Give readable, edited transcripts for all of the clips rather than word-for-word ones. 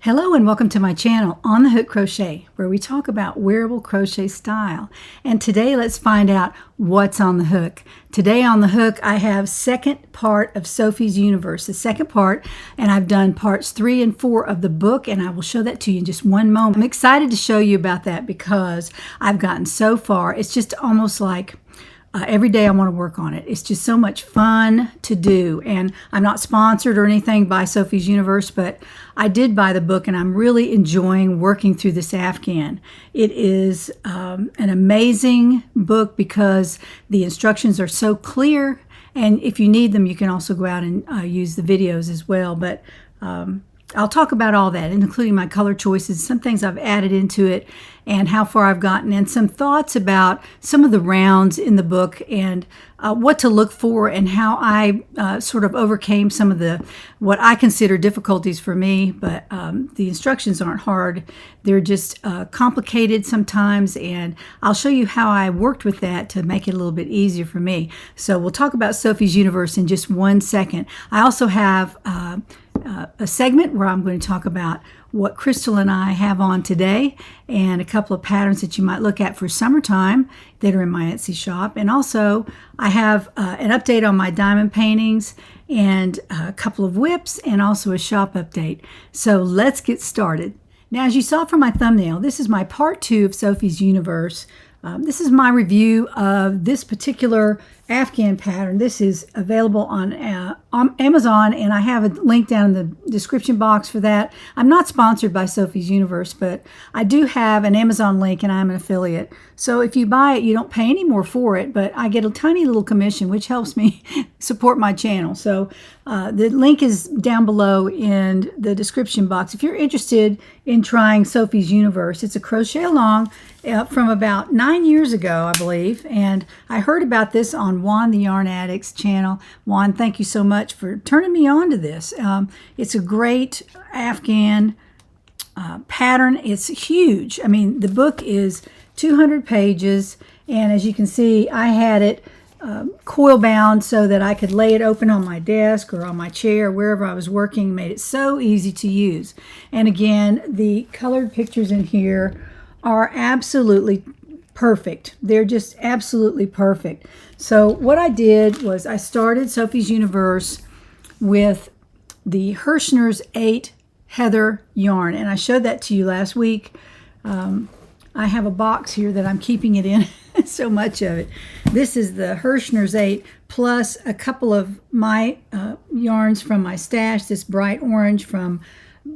Hello and welcome to my channel, On The Hook Crochet, where we talk about wearable crochet style. And today let's find out what's on the hook. Today on the hook I have second part of Sophie's Universe, the second part, and I've done parts 3 and 4 of the book, and I will show that to you in just one moment. I'm excited to show you about that because I've gotten so far. It's just almost like every day I want to work on it. It's just so much fun to do. And I'm not sponsored or anything by Sophie's Universe, but I did buy the book and I'm really enjoying working through this Afghan. It is an amazing book because the instructions are so clear. And if you need them, you can also go out and use the videos as well. But I'll talk about all that, including my color choices, some things I've added into it, and how far I've gotten, and some thoughts about some of the rounds in the book and what to look for and how I sort of overcame some of what I consider difficulties for me. But the instructions aren't hard. They're just complicated sometimes, and I'll show you how I worked with that to make it a little bit easier for me. So we'll talk about Sophie's Universe in just one second. I also have a segment where I'm going to talk about what Crystal and I have on today and a couple of patterns that you might look at for summertime that are in my Etsy shop. And also I have an update on my diamond paintings and a couple of whips and also a shop update. So let's get started. Now, as you saw from my thumbnail, this is my part 2 of Sophie's Universe. This is my review of this particular Afghan pattern. This is available on Amazon, and I have a link down in the description box for that. I'm not sponsored by Sophie's Universe, but I do have an Amazon link, and I'm an affiliate. So if you buy it, you don't pay any more for it, but I get a tiny little commission, which helps me support my channel. So the link is down below in the description box. If you're interested in trying Sophie's Universe, it's a crochet along from about 9 years ago, I believe, and I heard about this on Juan the Yarn Addict's channel. Juan, thank you so much for turning me on to this. It's a great Afghan pattern. It's huge. I mean, the book is 200 pages, and as you can see, I had it coil bound so that I could lay it open on my desk or on my chair, wherever I was working. Made it so easy to use. And again, the colored pictures in here are absolutely perfect. They're just absolutely perfect. So what I did was I started Sophie's Universe with the Hirschner's 8 Heather yarn, and I showed that to you last week. I have a box here that I'm keeping it in, so much of it. This is the Hirschner's 8 plus a couple of my yarns from my stash, this bright orange from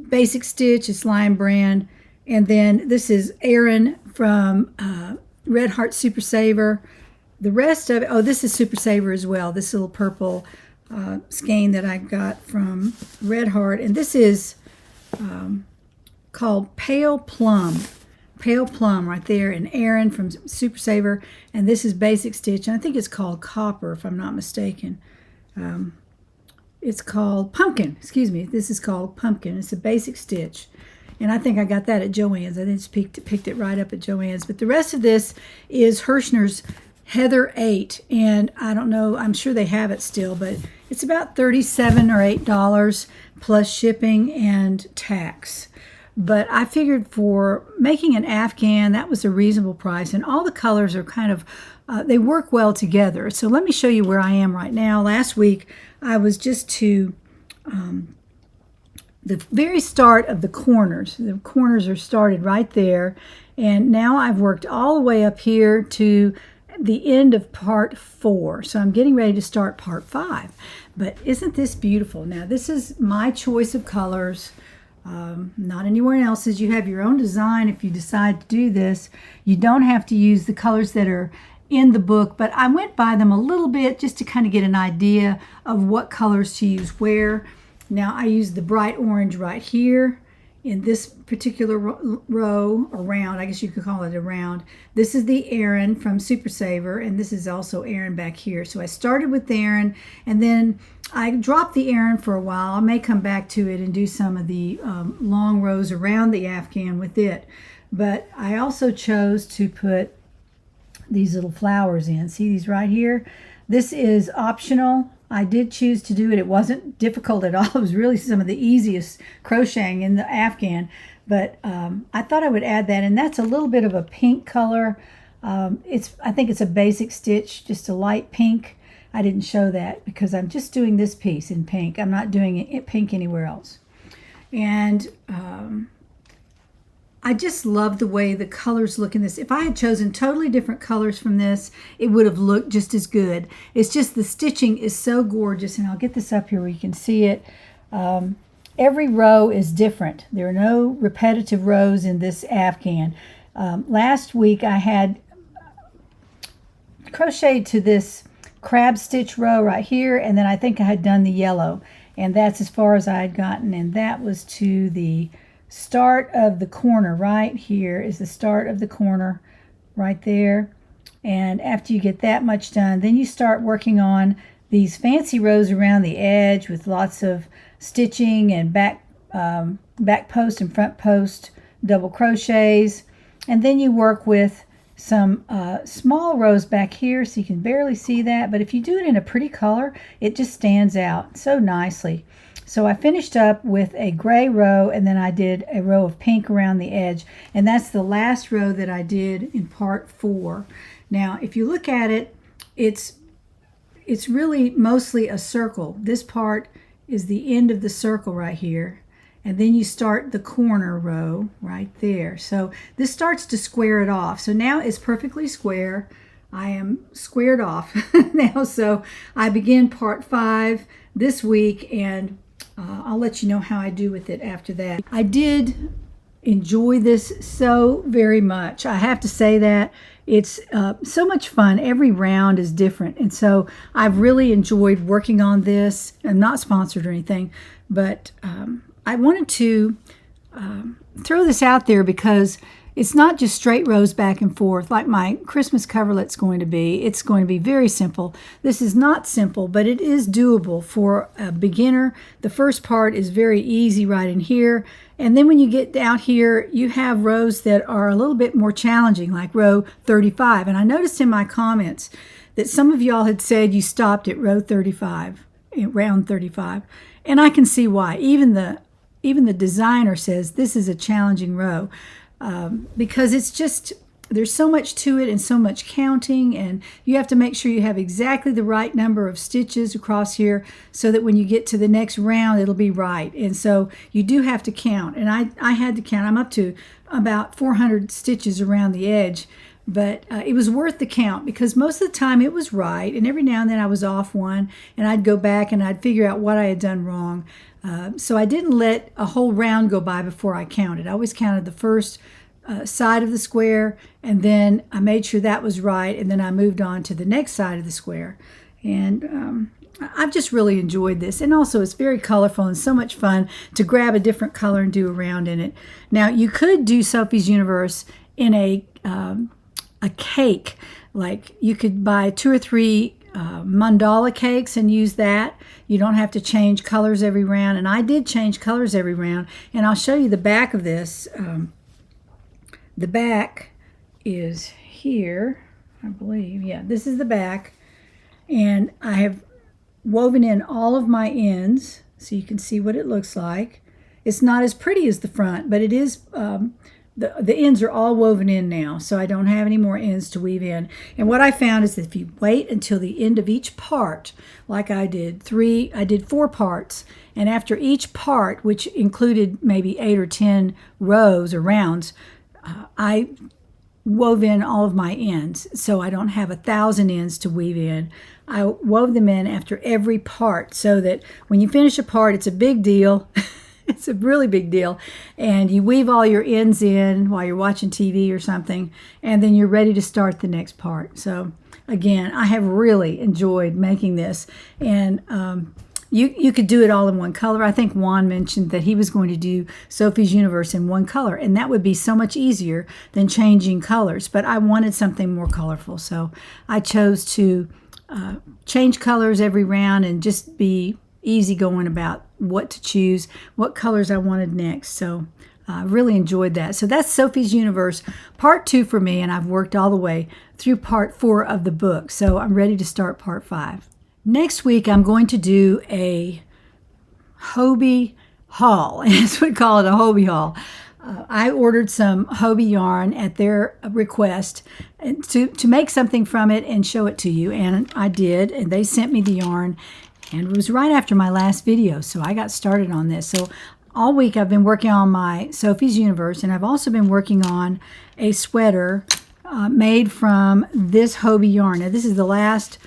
Basic Stitch, it's Lion Brand, and then this is Erin from Red Heart Super Saver. The rest of it, oh, this is Super Saver as well, this little purple skein that I got from Red Heart, and this is called Pale Plum right there, and Erin from Super Saver, and this is Basic Stitch, and I think it's called Copper if I'm not mistaken. It's called Pumpkin, excuse me, this is called Pumpkin. It's a Basic Stitch, and I think I got that at Joann's. I just picked it right up at Joann's. But the rest of this is Hirschner's Heather 8, and I don't know, I'm sure they have it still, but it's about $37 or $8 plus shipping and tax. But I figured for making an Afghan, that was a reasonable price, and all the colors are kind of, they work well together. So let me show you where I am right now. Last week, I was just to the very start of the corners. The corners are started right there, and now I've worked all the way up here to the end of part 4. So I'm getting ready to start part 5. But isn't this beautiful? Now, this is my choice of colors. Not anywhere else's. You have your own design if you decide to do this. You don't have to use the colors that are in the book, but I went by them a little bit just to kind of get an idea of what colors to use where. Now I use the bright orange right here in this particular row, or round, I guess you could call it a round. This is the Erin from Super Saver, and this is also Erin back here. So I started with the Erin, and then I dropped the Erin for a while. I may come back to it and do some of the long rows around the Afghan with it. But I also chose to put these little flowers in. See these right here? This is optional. I did choose to do it. It wasn't difficult at all. It was really some of the easiest crocheting in the Afghan. But I thought I would add that, and that's a little bit of a pink color. I think it's a basic stitch, just a light pink. I didn't show that because I'm just doing this piece in pink. I'm not doing it pink anywhere else. And I just love the way the colors look in this. If I had chosen totally different colors from this, it would have looked just as good. It's just the stitching is so gorgeous, and I'll get this up here where you can see it. Every row is different. There are no repetitive rows in this Afghan. Last week I had crocheted to this crab stitch row right here, and then I think I had done the yellow, and that's as far as I had gotten, and that was to the start of the corner. Right here is the start of the corner right there. And after you get that much done, then you start working on these fancy rows around the edge with lots of stitching and back post and front post double crochets. And then you work with some small rows back here, so you can barely see that, but if you do it in a pretty color, it just stands out so nicely. So I finished up with a gray row, and then I did a row of pink around the edge, and that's the last row that I did in part 4. Now if you look at it, it's really mostly a circle. This part is the end of the circle right here, and then you start the corner row right there. So this starts to square it off. So now it's perfectly square. I am squared off now. So I begin part 5 this week, and I'll let you know how I do with it after that. I did enjoy this so very much. I have to say that. It's so much fun. Every round is different, and so I've really enjoyed working on this. I'm not sponsored or anything, but I wanted to throw this out there because it's not just straight rows back and forth like my Christmas coverlet's going to be. It's going to be very simple. This is not simple, but it is doable for a beginner. The first part is very easy right in here. And then when you get out here, you have rows that are a little bit more challenging, like row 35. And I noticed in my comments that some of y'all had said you stopped at row 35, round 35. And I can see why. Even the designer says this is a challenging row. Because it's just, there's so much to it and so much counting, and you have to make sure you have exactly the right number of stitches across here so that when you get to the next round it'll be right. And so you do have to count, and I had to count. I'm up to about 400 stitches around the edge, but it was worth the count because most of the time it was right, and every now and then I was off one, and I'd go back and I'd figure out what I had done wrong. So I didn't let a whole round go by before I counted. I always counted the first side of the square, and then I made sure that was right, and then I moved on to the next side of the square. And I've just really enjoyed this, and also it's very colorful and so much fun to grab a different color and do a round in it. Now you could do Sophie's Universe in a cake. Like you could buy 2 or 3 mandala cakes and use that. You don't have to change colors every round, and I did change colors every round, and I'll show you the back of this. The back is here, I believe. Yeah, this is the back, and I have woven in all of my ends so you can see what it looks like. It's not as pretty as the front, but it is the ends are all woven in now, so I don't have any more ends to weave in. And what I found is that if you wait until the end of each part, like I did 4 parts, and after each part, which included maybe 8 or 10 rows or rounds, I wove in all of my ends, so I don't have 1,000 ends to weave in. I wove them in after every part so that when you finish a part, it's a big deal. It's a really big deal, and you weave all your ends in while you're watching TV or something, and then you're ready to start the next part. So again, I have really enjoyed making this, and you could do it all in one color. I think Juan mentioned that he was going to do Sophie's Universe in one color, and that would be so much easier than changing colors, but I wanted something more colorful, so I chose to change colors every round and just be easy going about what to choose, what colors I wanted next. So I really enjoyed that. So that's Sophie's Universe part 2 for me, and I've worked all the way through part 4 of the book. So I'm ready to start part 5. Next week, I'm going to do a Hobbii haul. That's what we call it, a Hobbii haul. I ordered some Hobbii yarn at their request to make something from it and show it to you, and I did, and they sent me the yarn, and it was right after my last video, so I got started on this. So all week I've been working on my Sophie's Universe, and I've also been working on a sweater made from this Hobbii yarn. Now this is the last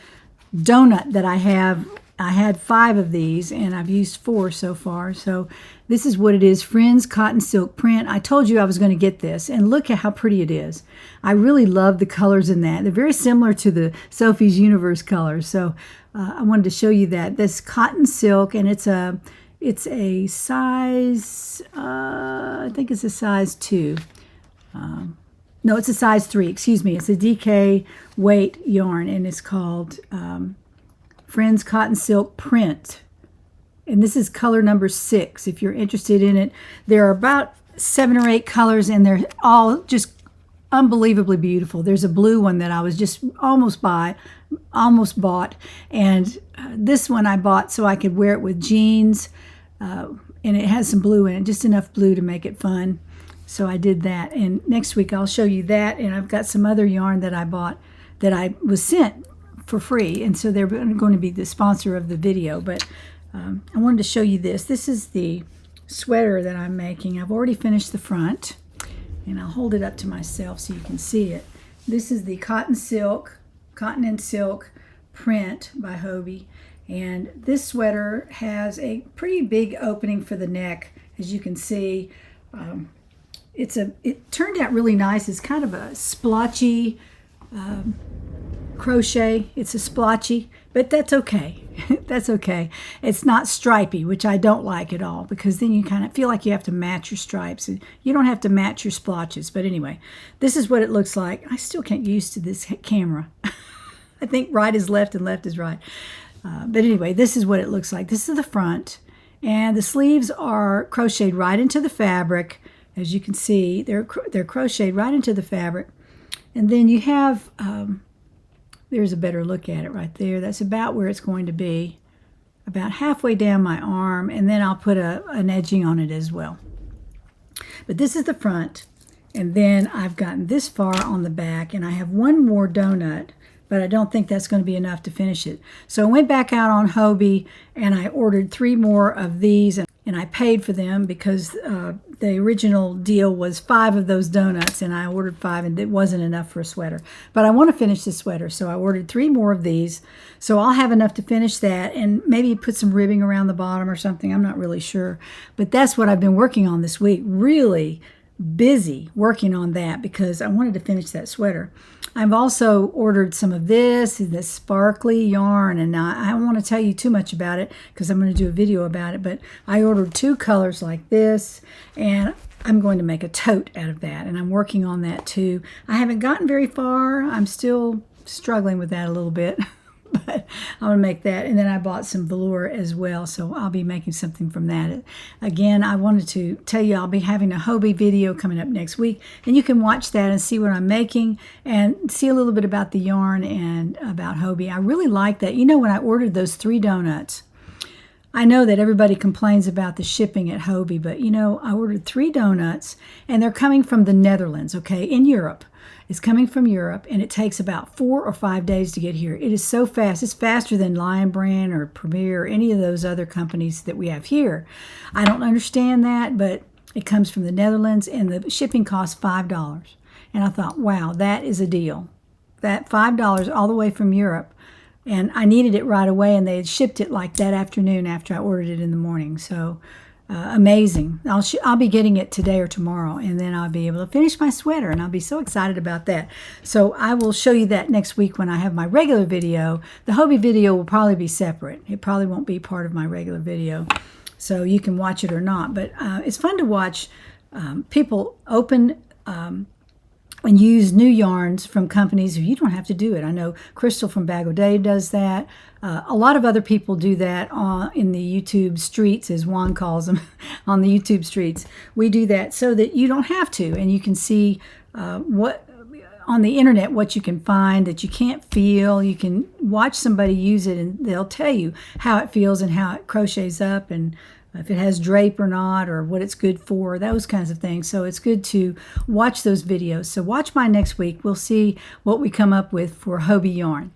donut that I have. I had 5 of these and I've used 4 so far. So this is what it is, Friends Cotton Silk Print. I told you I was going to get this, and look at how pretty it is. I really love the colors in that. They're very similar to the Sophie's Universe colors. So I wanted to show you that. This cotton silk, and it's a size, I think it's a size 2. No, it's a size 3, excuse me. It's a DK weight yarn, and it's called Friends Cotton Silk Print. And this is color number 6, if you're interested in it. There are about 7 or 8 colors, and they're all just unbelievably beautiful. There's a blue one that I was just almost bought, and this one I bought so I could wear it with jeans, and it has some blue in it, just enough blue to make it fun. So I did that, and next week I'll show you that, and I've got some other yarn that I bought that I was sent for free, and so they're going to be the sponsor of the video. But I wanted to show you this. This is the sweater that I'm making. I've already finished the front, and I'll hold it up to myself so you can see it. This is the Cotton and Silk Print by Hobbii, and this sweater has a pretty big opening for the neck, as you can see. It turned out really nice. It's kind of a splotchy crochet. It's a splotchy, but that's okay. That's okay. It's not stripy, which I don't like at all, because then you kind of feel like you have to match your stripes, and you don't have to match your splotches. But anyway, this is what it looks like. I still can't get used to this camera. I think right is left and left is right. But anyway, this is what it looks like. This is the front, and the sleeves are crocheted right into the fabric. As you can see, they're crocheted right into the fabric. And then you have, there's a better look at it right there. That's about where it's going to be, about halfway down my arm, and then I'll put an edging on it as well. But this is the front, and then I've gotten this far on the back, and I have one more donut, but I don't think that's going to be enough to finish it. So I went back out on Hobbii, and I ordered 3 more of these, and I paid for them because the original deal was 5 of those donuts, and I ordered 5, and it wasn't enough for a sweater. But I want to finish the sweater, so I ordered 3 more of these. So I'll have enough to finish that, and maybe put some ribbing around the bottom or something. I'm not really sure. But that's what I've been working on this week. Really busy working on that because I wanted to finish that sweater. I've also ordered some of this sparkly yarn, and I don't want to tell you too much about it because I'm going to do a video about it, but I ordered 2 colors like this, and I'm going to make a tote out of that, and I'm working on that too. I haven't gotten very far. I'm still struggling with that a little bit. But I'm going to make that. And then I bought some velour as well, so I'll be making something from that. Again, I wanted to tell you I'll be having a Hobbii video coming up next week, and you can watch that and see what I'm making and see a little bit about the yarn and about Hobbii. I really like that. You know, when I ordered those 3 donuts, I know that everybody complains about the shipping at Hobbii, but you know, I ordered 3 donuts, and they're coming from the Netherlands, okay, in Europe. It's coming from Europe, and it takes about 4 or 5 days to get here. It is so fast. It's faster than Lion Brand or Premier or any of those other companies that we have here. I don't understand that, but it comes from the Netherlands, and the shipping costs $5. And I thought, wow, that is a deal. That $5 all the way from Europe. And I needed it right away, and they had shipped it like that afternoon after I ordered it in the morning. So amazing. I'll be getting it today or tomorrow, and then I'll be able to finish my sweater, and I'll be so excited about that. So I will show you that next week when I have my regular video. The Hobbii video will probably be separate. It probably won't be part of my regular video, so you can watch it or not. But it's fun to watch people open and use new yarns from companies. You don't have to do it. I know Crystal from Bag O' Day does that. A lot of other people do that in the YouTube streets, as Juan calls them, on the YouTube streets. We do that so that you don't have to, and you can see on the internet what you can find that you can't feel. You can watch somebody use it and they'll tell you how it feels and how it crochets up and if it has drape or not or what it's good for, those kinds of things. So it's good to watch those videos. So watch mine next week. We'll see what we come up with for Hobbii yarn.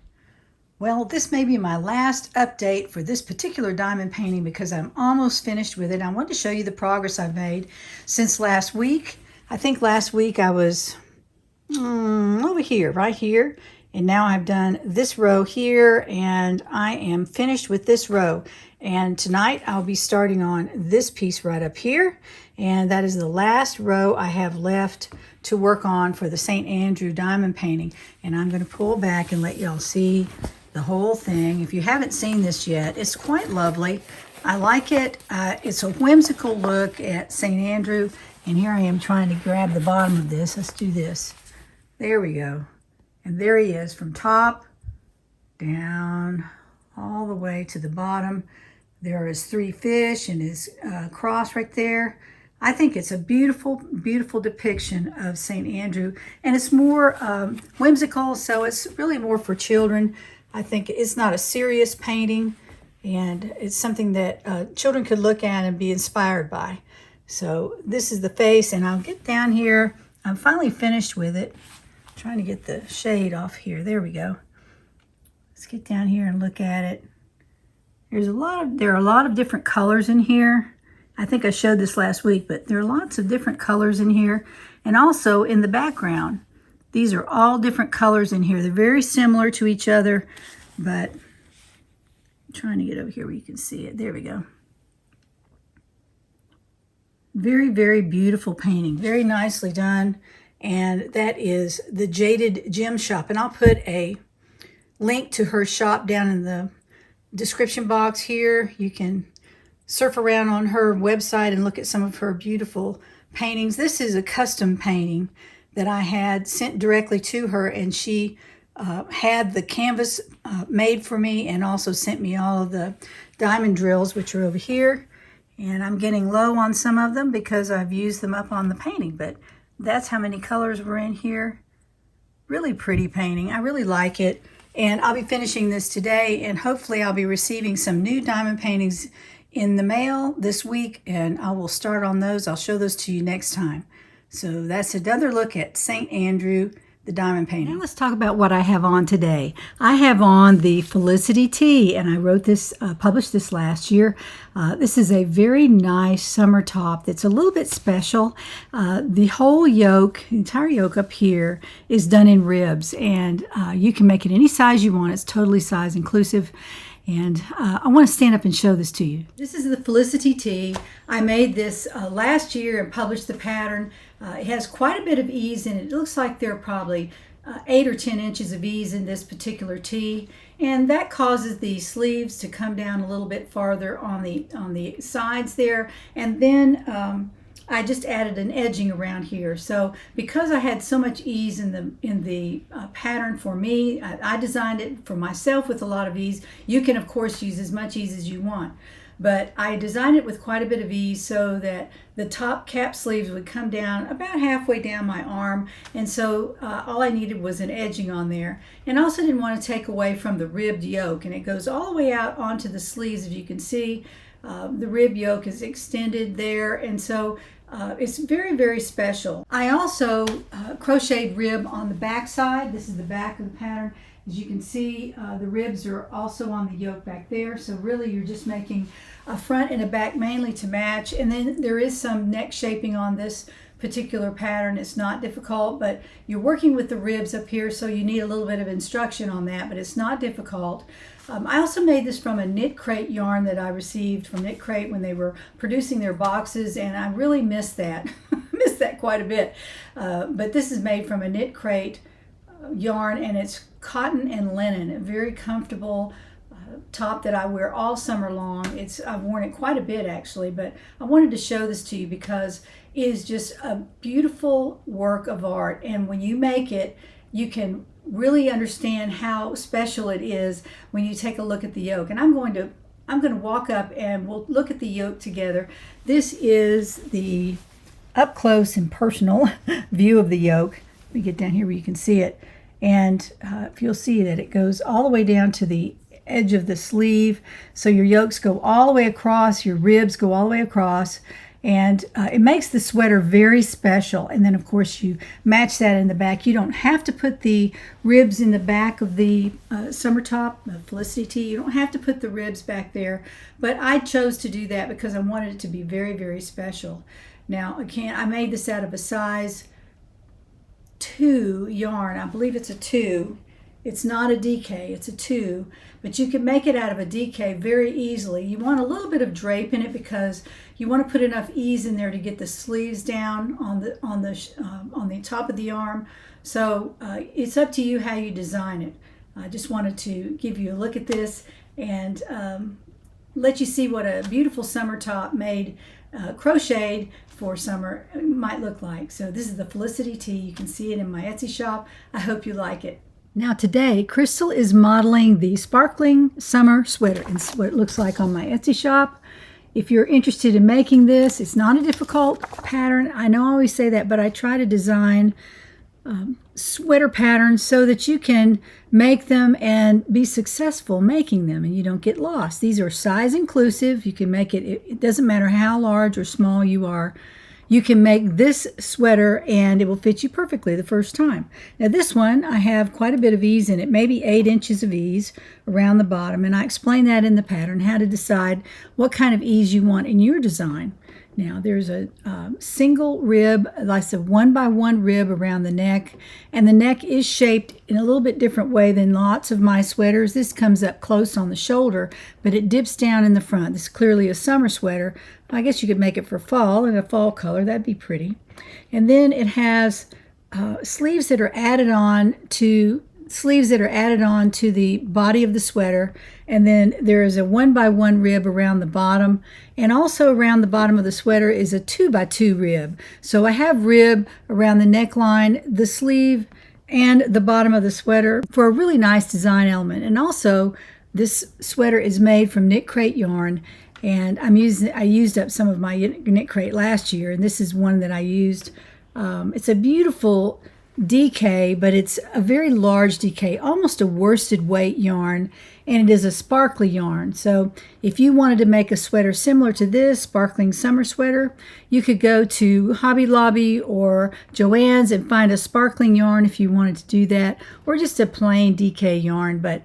Well, this may be my last update for this particular diamond painting because I'm almost finished with it. I want to show you the progress I've made since last week. I think last week I was over here, right here. And now I've done this row here and I am finished with this row. And tonight I'll be starting on this piece right up here. And that is the last row I have left to work on for the St. Andrew diamond painting. And I'm going to pull back and let y'all see the whole thing. If you haven't seen this yet, it's quite lovely. I like it. It's a whimsical look at St. Andrew. And here I am trying to grab the bottom of this. Let's do this. There we go. And there he is from top down all the way to the bottom. There is 3 fish and his cross right there. I think it's a beautiful, beautiful depiction of St. Andrew. And it's more whimsical, so it's really more for children. I think it's not a serious painting, and it's something that children could look at and be inspired by. So this is the face, and I'll get down here. I'm finally finished with it. I'm trying to get the shade off here. There we go. Let's get down here and look at it. There are a lot of different colors in here. I think I showed this last week, but there are lots of different colors in here. And also in the background, these are all different colors in here. They're very similar to each other, but I'm trying to get over here where you can see it. There we go. Very, very beautiful painting. Very nicely done. And that is the Jaded Gem Shop. And I'll put a link to her shop down in the description box here. You can surf around on her website and look at some of her beautiful paintings. This is a custom painting that I had sent directly to her, and she had the canvas made for me and also sent me all of the diamond drills, which are over here. And I'm getting low on some of them because I've used them up on the painting, but that's how many colors were in here. Really pretty painting. I really like it. And I'll be finishing this today, and hopefully I'll be receiving some new diamond paintings in the mail this week, and I will start on those. I'll show those to you next time. So that's another look at St. Andrew, the diamond painting. Now let's talk about what I have on today. I have on the Felicity tee, and I wrote this, published this last year. This is a very nice summer top that's a little bit special. The whole yoke, the entire yoke up here is done in ribs, and you can make it any size you want. It's totally size inclusive. And I want to stand up and show this to you. This is the Felicity tee. I made this last year and published the pattern. It has quite a bit of ease in it. It looks like there are probably 8 or 10 inches of ease in this particular tee, and that causes the sleeves to come down a little bit farther on the sides there. And then I just added an edging around here. So because I had so much ease in the pattern for me, I designed it for myself with a lot of ease. You can of course use as much ease as you want, but I designed it with quite a bit of ease so that the top cap sleeves would come down about halfway down my arm, and so all I needed was an edging on there. And I also didn't want to take away from the ribbed yoke, and it goes all the way out onto the sleeves. As you can see, the rib yoke is extended there, and so it's very, very special. I also crocheted rib on the back side. This is the back of the pattern. As you can see, the ribs are also on the yoke back there. So really you're just making a front and a back mainly to match. And then there is some neck shaping on this particular pattern. It's not difficult, but you're working with the ribs up here, so you need a little bit of instruction on that, but it's not difficult. I also made this from a Knit Crate yarn that I received from Knit Crate when they were producing their boxes, and I really missed that. Missed that quite a bit. But this is made from a Knit Crate yarn, and it's cotton and linen, a very comfortable top that I wear all summer long. I've worn it quite a bit actually, but I wanted to show this to you because it is just a beautiful work of art, and when you make it, you can really understand how special it is when you take a look at the yoke. And I'm going to walk up and we'll look at the yoke together. This is the up close and personal view of the yoke. Let me get down here where you can see it. And if you'll see that it goes all the way down to the edge of the sleeve. So your yokes go all the way across, your ribs go all the way across. And it makes the sweater very special. And then, of course, you match that in the back. You don't have to put the ribs in the back of the summer top, Felicity tee. You don't have to put the ribs back there. But I chose to do that because I wanted it to be very, very special. Now, again, I made this out of a size 2 yarn. I believe it's a 2. It's not a DK, it's a 2, but you can make it out of a DK very easily. You want a little bit of drape in it because you want to put enough ease in there to get the sleeves down on the top of the arm. So it's up to you how you design it. I just wanted to give you a look at this and let you see what a beautiful summer top made crocheted for summer might look like. So this is the Felicity tee. You can see it in my Etsy shop. I hope you like it. Now today, Crystal is modeling the sparkling summer sweater. And it's what it looks like on my Etsy shop. If you're interested in making this, it's not a difficult pattern. I know I always say that, but I try to design sweater patterns so that you can make them and be successful making them and you don't get lost. These are size inclusive. You can make it, it doesn't matter how large or small you are. You can make this sweater and it will fit you perfectly the first time. Now this one, I have quite a bit of ease in it, maybe 8 inches of ease around the bottom. And I explain that in the pattern, how to decide what kind of ease you want in your design. Now there's a single rib, like a 1x1 rib around the neck. And the neck is shaped in a little bit different way than lots of my sweaters. This comes up close on the shoulder, but it dips down in the front. This is clearly a summer sweater. I guess you could make it for fall in a fall color. That'd be pretty. And then it has sleeves that are added on to the body of the sweater. And then there is a 1x1 rib around the bottom. And also around the bottom of the sweater is a 2x2 rib. So I have rib around the neckline, the sleeve, and the bottom of the sweater for a really nice design element. And also this sweater is made from knit crate yarn. And I used up some of my knit crate last year, and this is one that I used. It's a beautiful DK, but it's a very large DK, almost a worsted weight yarn, and it is a sparkly yarn. So if you wanted to make a sweater similar to this, sparkling summer sweater, you could go to Hobby Lobby or Joann's and find a sparkling yarn if you wanted to do that, or just a plain DK yarn. But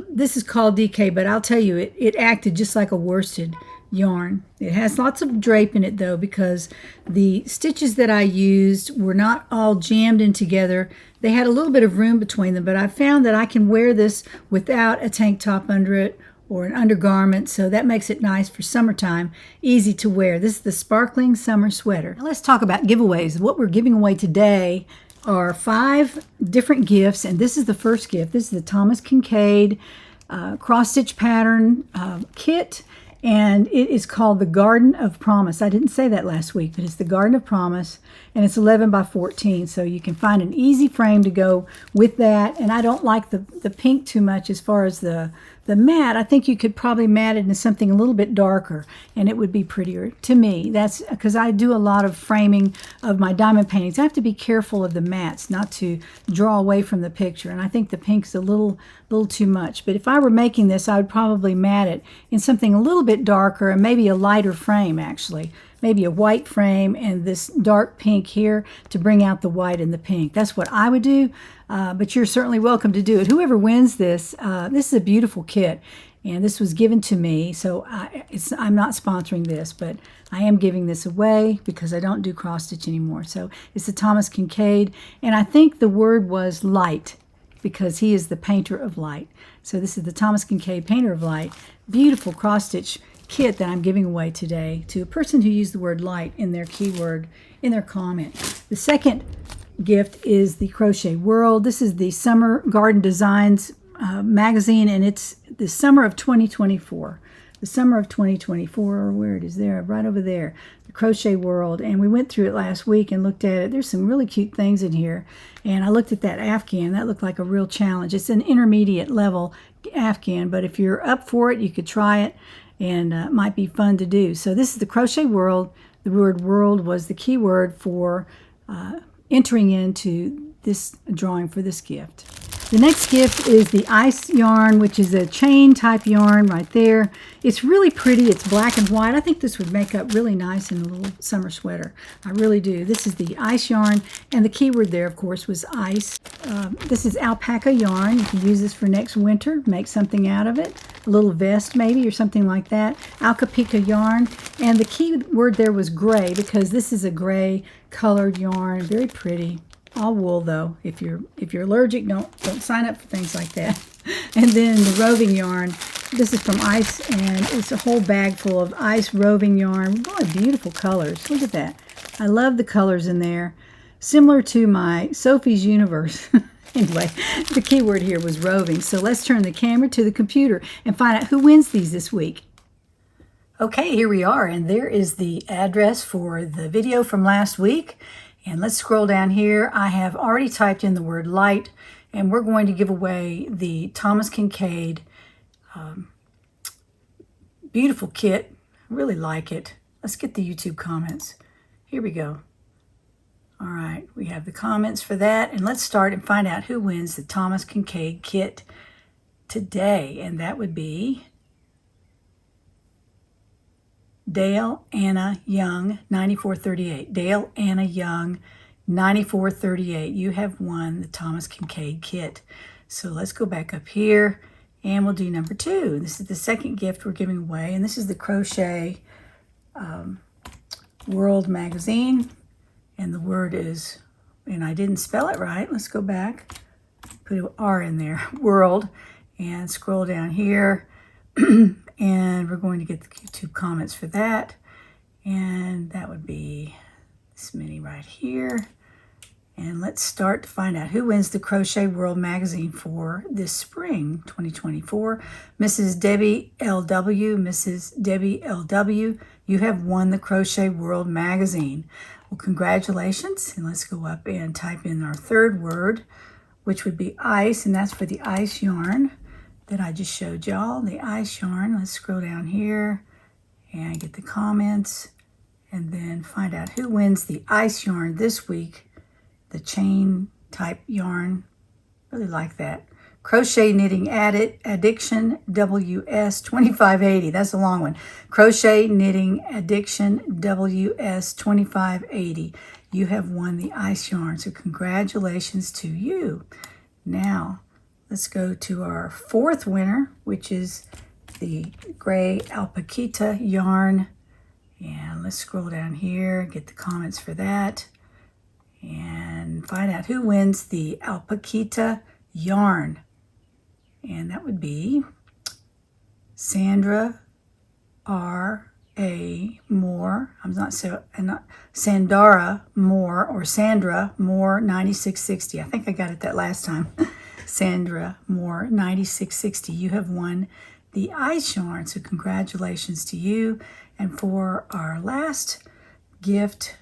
this is called DK, but I'll tell you, it acted just like a worsted yarn. It has lots of drape in it though, because the stitches that I used were not all jammed in together. They had a little bit of room between them, but I found that I can wear this without a tank top under it or an undergarment, so that makes it nice for summertime, easy to wear. This is the sparkling summer sweater. Now let's talk about giveaways. What we're giving away today are 5 different gifts, and this is the first gift. This is the Thomas Kincaid cross-stitch pattern kit, and it is called the Garden of Promise. I didn't say that last week, but it's the Garden of Promise, and it's 11 by 14, so you can find an easy frame to go with that. And I don't like the pink too much as far as the matte. I think you could probably matte it into something a little bit darker, and it would be prettier to me. That's because I do a lot of framing of my diamond paintings. I have to be careful of the mattes, not to draw away from the picture, and I think the pink's a little too much. But if I were making this, I would probably matte it in something a little bit darker and maybe a lighter frame, actually. Maybe a white frame and this dark pink here to bring out the white and the pink. That's what I would do, but you're certainly welcome to do it. Whoever wins this, this is a beautiful kit, and this was given to me, so I'm not sponsoring this, but I am giving this away because I don't do cross-stitch anymore. So it's the Thomas Kincaid, and I think the word was light, because he is the painter of light. So this is the Thomas Kincaid Painter of Light. Beautiful cross-stitch kit that I'm giving away today to a person who used the word light in their keyword in their comment. The second gift is the Crochet World. This is the Summer Garden Designs magazine, and it's the summer of 2024. The summer of 2024, where it is there, right over there, the Crochet World. And we went through it last week and looked at it. There's some really cute things in here. And I looked at that Afghan. That looked like a real challenge. It's an intermediate level Afghan, but if you're up for it, you could try it, and it might be fun to do. So this is the Crochet World. The word world was the key word for entering into this drawing for this gift. The next gift is the ice yarn, which is a chain type yarn right there. It's really pretty. It's black and white. I think this would make up really nice in a little summer sweater. I really do. This is the ice yarn, and the keyword there, of course, was ice. This is alpaca yarn. You can use this for next winter. Make something out of it. A little vest maybe or something like that. Alpaca yarn, and the key word there was gray because this is a gray colored yarn. Very pretty. All wool though. If you're allergic, don't sign up for things like that. And then the roving yarn. This is from Ice, and it's a whole bag full of ice roving yarn. Really beautiful colors. Look at that. I love the colors in there. Similar to my Sophie's Universe. Anyway, the keyword here was roving. So let's turn the camera to the computer and find out who wins these this week. Okay, here we are, and there is the address for the video from last week. And let's scroll down here. I have already typed in the word light, and we're going to give away the Thomas Kincaid beautiful kit. I really like it. Let's get the YouTube comments. Here we go. All right, we have the comments for that, and let's start and find out who wins the Thomas Kincaid kit today, and that would be Dale Anna Young, 9438. Dale Anna Young, 9438. You have won the Thomas Kincaid kit. So let's go back up here and we'll do number 2. This is the second gift we're giving away, and this is the Crochet World magazine. And the word is, and I didn't spell it right. Let's go back, put an R in there, world, and scroll down here. And we're going to get the YouTube comments for that. And that would be this mini right here. And let's start to find out who wins the Crochet World magazine for this spring 2024. Mrs. Debbie LW, Mrs. Debbie LW, you have won the Crochet World magazine. Well, congratulations. And let's go up and type in our third word, which would be ice, and that's for the ice yarn that I just showed y'all, the ice yarn. Let's scroll down here and get the comments and then find out who wins the ice yarn this week, the chain type yarn. Really like that. Crochet Knitting Addiction WS 2580. That's a long one. Crochet Knitting Addiction WS 2580. You have won the ice yarn, so congratulations to you. Now, let's go to our fourth winner, which is the gray alpaca yarn. And let's scroll down here, get the comments for that, and find out who wins the alpaca yarn. And that would be Sandra R.A. Moore. Sandara Moore, or Sandra Moore 9660. I think I got it that last time. Sandra Moore 9660. You have won the ice yarn, so congratulations to you. And for our last gift,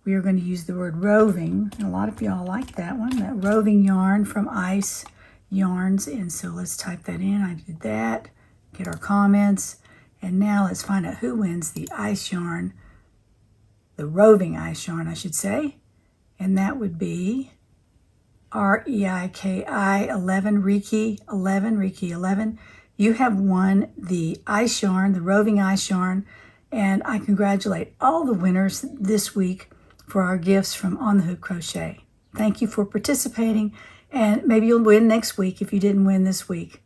we are going to use the word roving. And a lot of y'all like that one, that roving yarn from Ice Yarns. And so let's type that in. I did that. Get our comments. And now let's find out who wins the ice yarn, the roving ice yarn, I should say. And that would be REIKI 11, Reiki 11, Reiki 11. You have won the ice yarn, the roving ice yarn, and I congratulate all the winners this week for our gifts from On The Hook Crochet. Thank you for participating, and maybe you'll win next week if you didn't win this week.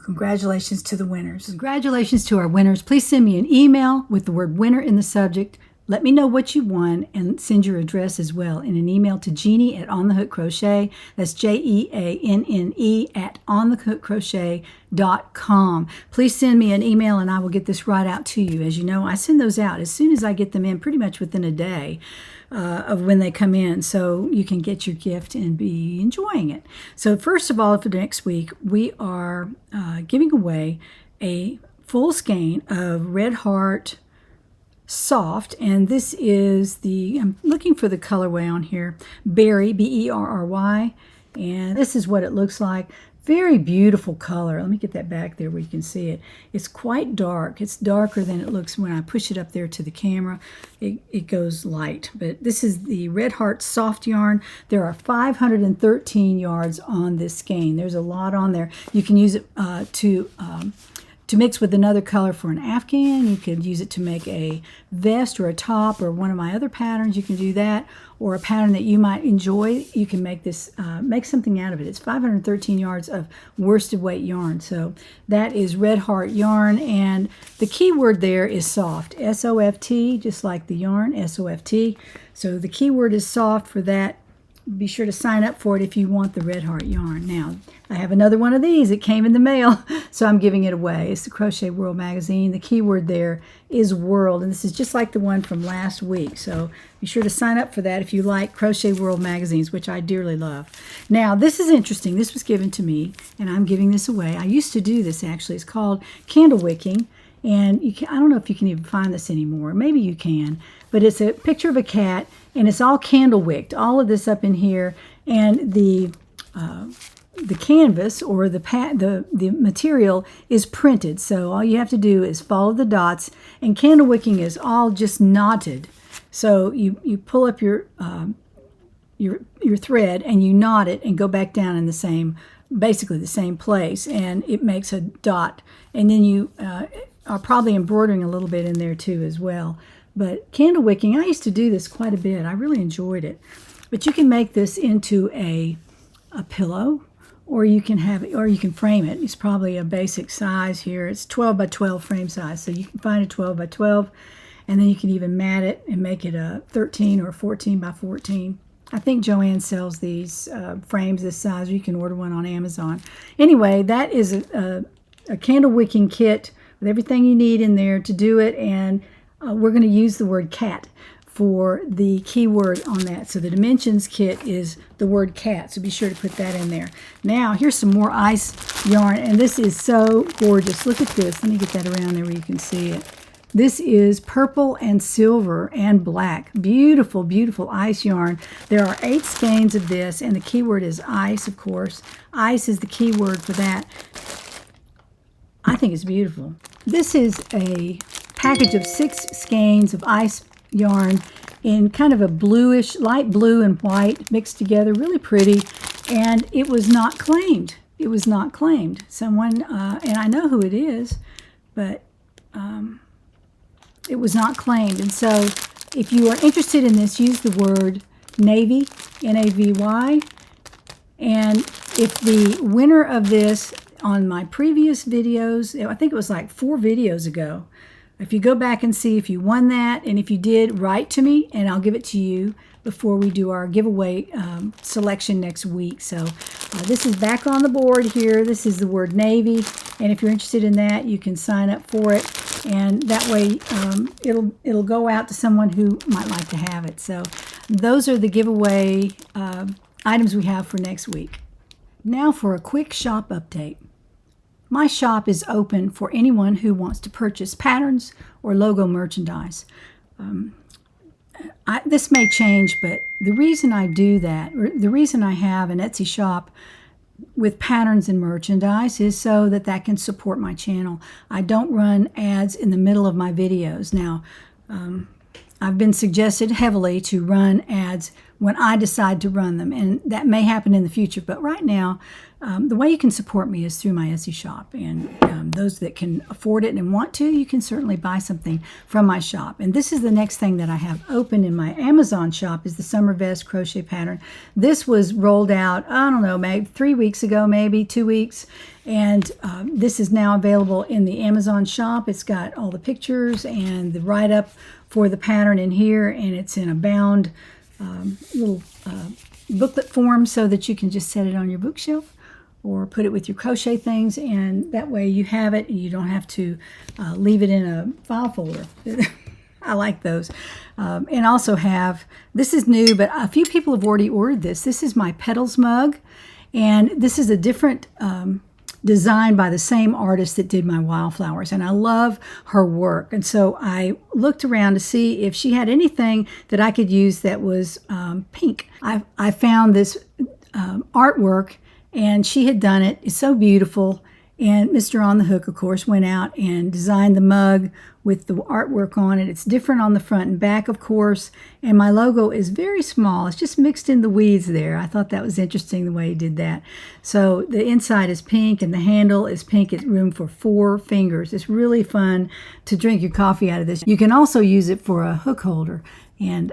Congratulations to the winners. Congratulations to our winners. Please send me an email with the word winner in the subject. Let me know what you won and send your address as well in an email to Jeannie at On The Hook Crochet. That's JEANNE at onthehookcrochet.com. Please send me an email and I will get this right out to you. As you know, I send those out as soon as I get them in, pretty much within a day of when they come in, so you can get your gift and be enjoying it. So first of all, for next week, we are giving away a full skein of Red Heart Soft, and this is the, I'm looking for the colorway on here, Berry, B-E-R-R-Y, and this is what it looks like. Very beautiful color. Let me get that back there where you can see it. It's quite dark. It's darker than it looks when I push it up there to the camera. It goes light. But this is the Red Heart Soft Yarn. There are 513 yards on this skein. There's a lot on there. You can use it to mix with another color for an afghan. You could use it to make a vest or a top or one of my other patterns. You can do that, or a pattern that you might enjoy. You can make this, make something out of it. It's 513 yards of worsted weight yarn. So that is Red Heart yarn, and the key word there is soft. S-O-F-T, just like the yarn, S-O-F-T. So the key word is soft for that. Be sure to sign up for it if you want the Red Heart yarn. Now, I have another one of these. It came in the mail, so I'm giving it away. It's the Crochet World magazine. The keyword there is world, and this is just like the one from last week. So be sure to sign up for that if you like Crochet World magazines, which I dearly love. Now, this is interesting. This was given to me, and I'm giving this away. I used to do this, actually. It's called candle wicking, and I don't know if you can even find this anymore. Maybe you can, but it's a picture of a cat, and it's all candle wicked. All of this up in here, and the canvas or the material is printed. So all you have to do is follow the dots, and candle wicking is all just knotted. So you pull up your thread and you knot it and go back down in the same, basically the same place, and it makes a dot. And then you are probably embroidering a little bit in there too as well. But candle wicking, I used to do this quite a bit. I really enjoyed it. But you can make this into a pillow, or you can have it, or you can frame it. It's probably a basic size here. It's 12 by 12 frame size, so you can find a 12 by 12, and then you can even mat it and make it a 13 or 14 by 14. I think Joanne sells these frames this size, or you can order one on Amazon. Anyway, that is a candle wicking kit with everything you need in there to do it, and we're going to use the word cat for the keyword on that. So the dimensions kit is the word cat, so be sure to put that in there. Now, here's some more ice yarn, and this is so gorgeous. Look at this. Let me get that around there where you can see it. This is purple and silver and black. Beautiful, beautiful ice yarn. There are 8 skeins of this, and the keyword is ice, of course. Ice is the keyword for that. I think it's beautiful. This is a package of 6 skeins of ice yarn in kind of a bluish, light blue and white mixed together, really pretty, and it was not claimed. It was not claimed. Someone, and I know who it is, but it was not claimed. And so if you are interested in this, use the word Navy, N-A-V-Y, and if the winner of this on my previous videos, I think it was like 4 videos ago, if you go back and see if you won that, and if you did, write to me, and I'll give it to you before we do our giveaway selection next week. So this is back on the board here. This is the word Navy, and if you're interested in that, you can sign up for it, and that way it'll go out to someone who might like to have it. So those are the giveaway items we have for next week. Now for a quick shop update. My shop is open for anyone who wants to purchase patterns or logo merchandise. This may change, but the reason I do that, or the reason I have an Etsy shop with patterns and merchandise, is so that can support my channel. I don't run ads in the middle of my videos. Now, I've been suggested heavily to run ads when I decide to run them, and that may happen in the future, but right now, the way you can support me is through my Etsy shop, and those that can afford it and want to, you can certainly buy something from my shop. And this is the next thing that I have open in my Amazon shop, is the summer vest crochet pattern. This was rolled out, I don't know, maybe 3 weeks ago, maybe 2 weeks, and this is now available in the Amazon shop. It's got all the pictures and the write-up for the pattern in here, and it's in a bound little booklet form so that you can just set it on your bookshelf or put it with your crochet things, and that way you have it and you don't have to leave it in a file folder. I like those. And also have, this is new, but a few people have already ordered this. This is my Petals mug, and this is a different design by the same artist that did my wildflowers, and I love her work. And so I looked around to see if she had anything that I could use that was pink. I found this artwork and she had done it. It's so beautiful. And Mr. On the Hook, of course, went out and designed the mug with the artwork on it. It's different on the front and back, of course, and my logo is very small. It's just mixed in the weeds there. I thought that was interesting the way he did that. So the inside is pink and the handle is pink. It's room for 4 fingers. It's really fun to drink your coffee out of this. You can also use it for a hook holder, and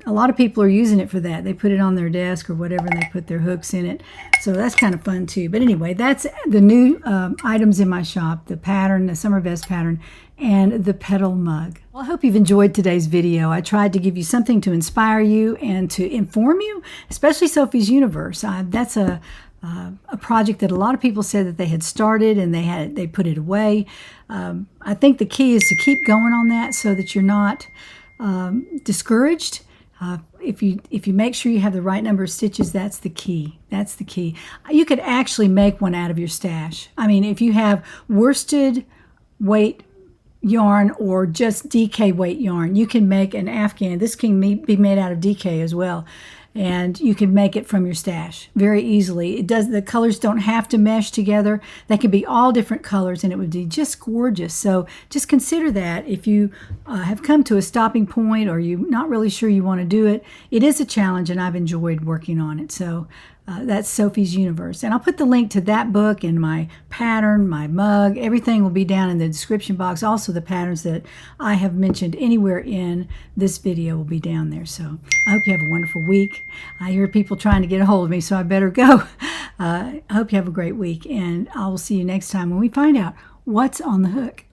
a lot of people are using it for that. They put it on their desk or whatever, and they put their hooks in it. So that's kind of fun too. But anyway, that's the new items in my shop, the pattern, the summer vest pattern, and the petal mug. Well, I hope you've enjoyed today's video. I tried to give you something to inspire you and to inform you, especially Sophie's Universe. That's a project that a lot of people said that they had started and they put it away. I think the key is to keep going on that so that you're not discouraged. If you make sure you have the right number of stitches, that's the key. That's the key. You could actually make one out of your stash. I mean, if you have worsted weight yarn or just DK weight yarn, you can make an Afghan. This can be made out of DK as well. And you can make it from your stash very easily. The colors don't have to mesh together. They could be all different colors and it would be just gorgeous. So just consider that if you have come to a stopping point or you're not really sure you want to do it. It is a challenge and I've enjoyed working on it. So that's Sophie's Universe. And I'll put the link to that book and my pattern, my mug, everything will be down in the description box. Also the patterns that I have mentioned anywhere in this video will be down there. So I hope you have a wonderful week. I hear people trying to get a hold of me, so I better go. I hope you have a great week, and I will see you next time when we find out what's on the hook.